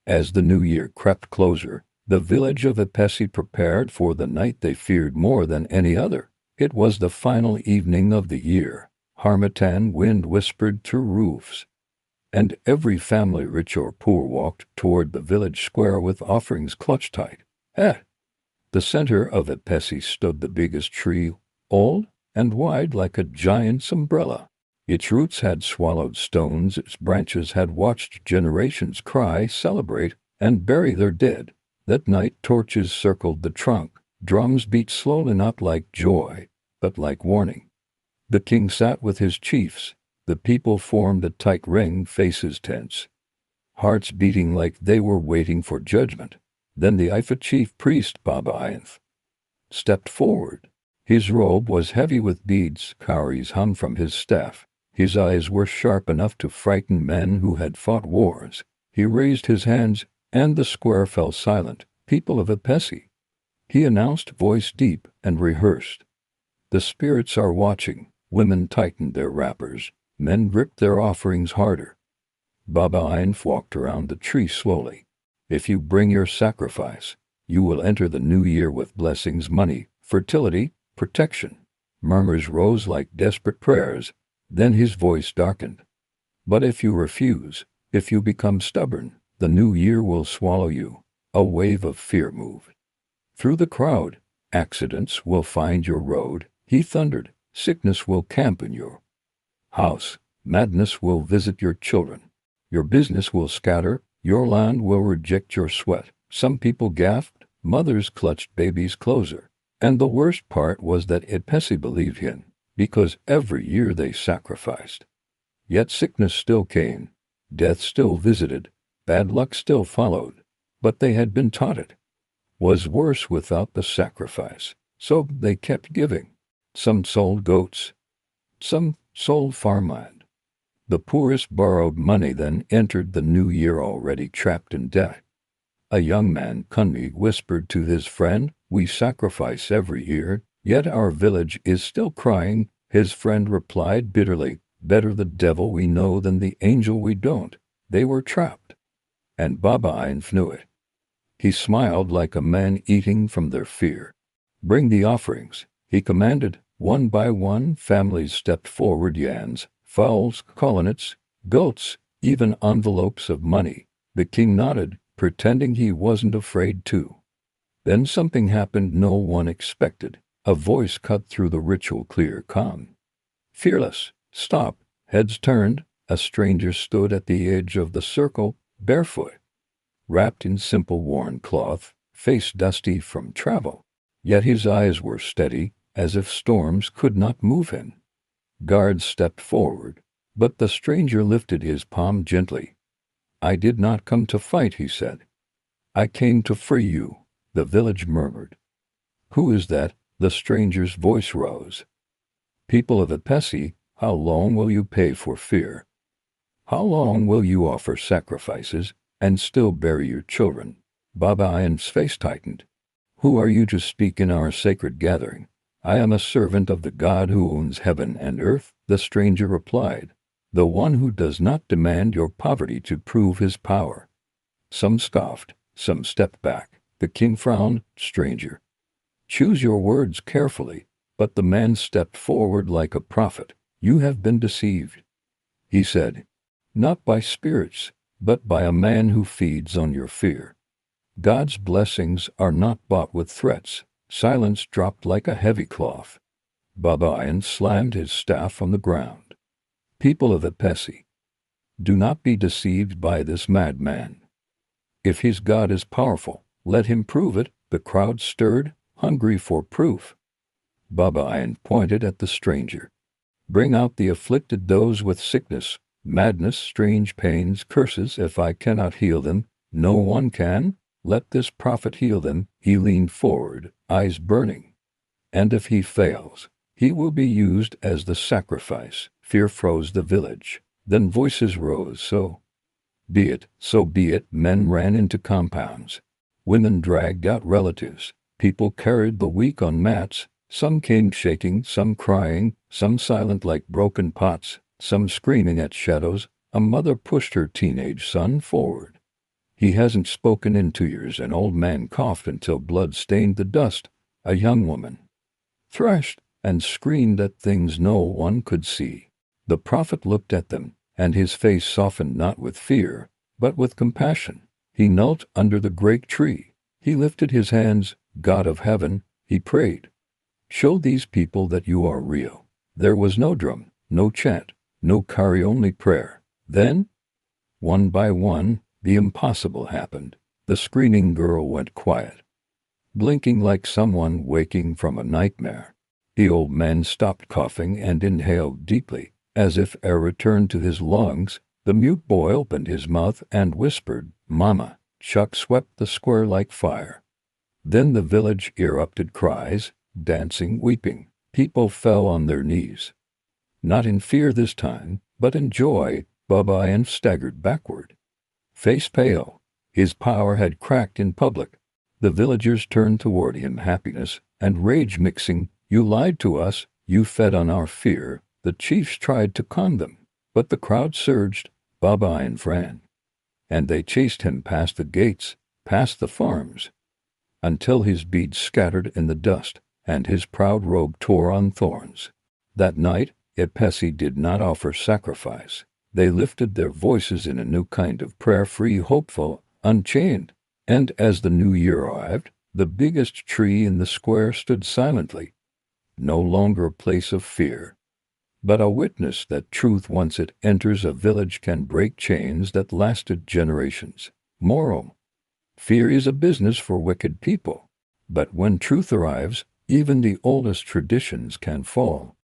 As the new year crept closer, the village of Ipesi prepared for the night they feared more than any other. It was the final evening of the year. Harmattan wind whispered through roofs, and every family, rich or poor, walked toward the village square with offerings clutched tight. At the center of Ipesi stood the biggest tree, old and wide like a giant's umbrella. Its roots had swallowed stones, its branches had watched generations cry, celebrate, and bury their dead. That night torches circled the trunk, drums beat slowly, not like joy, but like warning. The king sat with his chiefs. The people formed a tight ring, faces tense, hearts beating like they were waiting for judgment. Then the Ifa chief priest, Baba Ainf, stepped forward. His robe was heavy with beads, cowries hung from his staff. His eyes were sharp enough to frighten men who had fought wars. He raised his hands, and the square fell silent. People of Ipesi, he announced, voice deep and rehearsed. The spirits are watching. Women tightened their wrappers. Men gripped their offerings harder. Baba Ainf walked around the tree slowly. If you bring your sacrifice, you will enter the new year with blessings, money, fertility, protection. Murmurs rose like desperate prayers. Then his voice darkened. But if you refuse, if you become stubborn, the new year will swallow you. A wave of fear moved through the crowd. Accidents will find your road, he thundered. Sickness will camp in your house. Madness will visit your children. Your business will scatter. Your land will reject your sweat. Some people gasped. Mothers clutched babies closer. And the worst part was that Ipesi believed him, because every year they sacrificed. Yet sickness still came. Death still visited. Bad luck still followed. But they had been taught it was worse without the sacrifice. So they kept giving. Some sold goats. Some sold farmland. The poorest borrowed money, then entered the new year already trapped in debt. A young man, Kunmi, whispered to his friend, "We sacrifice every year, yet our village is still crying." His friend replied bitterly, "Better the devil we know than the angel we don't." They were trapped. And Baba Ainf knew it. He smiled like a man eating from their fear. "Bring the offerings," he commanded. One by one, families stepped forward, yans, fowls, colonnets, goats, even envelopes of money. The king nodded, pretending he wasn't afraid to. Then something happened no one expected. A voice cut through the ritual, clear, calm. "Fearless, stop." Heads turned. A stranger stood at the edge of the circle, barefoot, wrapped in simple worn cloth, face dusty from travel. Yet his eyes were steady, as if storms could not move him. Guards stepped forward, but the stranger lifted his palm gently. "I did not come to fight," he said. "I came to free you." The village murmured. "Who is that?" The stranger's voice rose. "People of Ipesi, how long will you pay for fear? How long will you offer sacrifices and still bury your children?" Baba Ain's face tightened. "Who are you to speak in our sacred gathering?" "I am a servant of the God who owns heaven and earth," the stranger replied. "The one who does not demand your poverty to prove his power." Some scoffed, some stepped back. The king frowned. "Stranger, choose your words carefully." But the man stepped forward like a prophet. "You have been deceived," he said. "Not by spirits, but by a man who feeds on your fear. God's blessings are not bought with threats." Silence dropped like a heavy cloth. Baba Ain slammed his staff on the ground. "People of Ipesi, do not be deceived by this madman. If his God is powerful, let him prove it." The crowd stirred, hungry for proof. Baba Ain pointed at the stranger. "Bring out the afflicted, those with sickness, madness, strange pains, curses. If I cannot heal them, no one can. Let this prophet heal them." He leaned forward, eyes burning. "And if he fails, he will be used as the sacrifice." Fear froze the village. Then voices rose. "So be it, so be it." Men ran into compounds. Women dragged out relatives. People carried the weak on mats. Some came shaking, some crying, some silent like broken pots, some screaming at shadows. A mother pushed her teenage son forward. He hasn't spoken in 2 years. An old man coughed until blood stained the dust. A young woman thrashed and screamed at things no one could see. The prophet looked at them, and his face softened not with fear, but with compassion. He knelt under the great tree. He lifted his hands. God of heaven, he prayed, show these people that you are real. There was no drum, no chant, no kari, only prayer. Then, one by one, the impossible happened. The screaming girl went quiet, blinking like someone waking from a nightmare. The old man stopped coughing and inhaled deeply, as if air returned to his lungs. The mute boy opened his mouth and whispered, "Mama." Chuck swept the square like fire. Then the village erupted, cries, dancing, weeping. People fell on their knees. Not in fear this time, but in joy. Baba and staggered backward, face pale. His power had cracked in public. The villagers turned toward him, happiness and rage mixing. You lied to us, you fed on our fear. The chiefs tried to calm them, but the crowd surged, Baba and Fran. And they chased him past the gates, past the farms, until his beads scattered in the dust, and his proud robe tore on thorns. That night, Ipesi did not offer sacrifice. They lifted their voices in a new kind of prayer, free, hopeful, unchained. And as the new year arrived, the biggest tree in the square stood silently, no longer a place of fear, but a witness that truth, once it enters a village, can break chains that lasted generations. Moral: fear is a business for wicked people, but when truth arrives, even the oldest traditions can fall.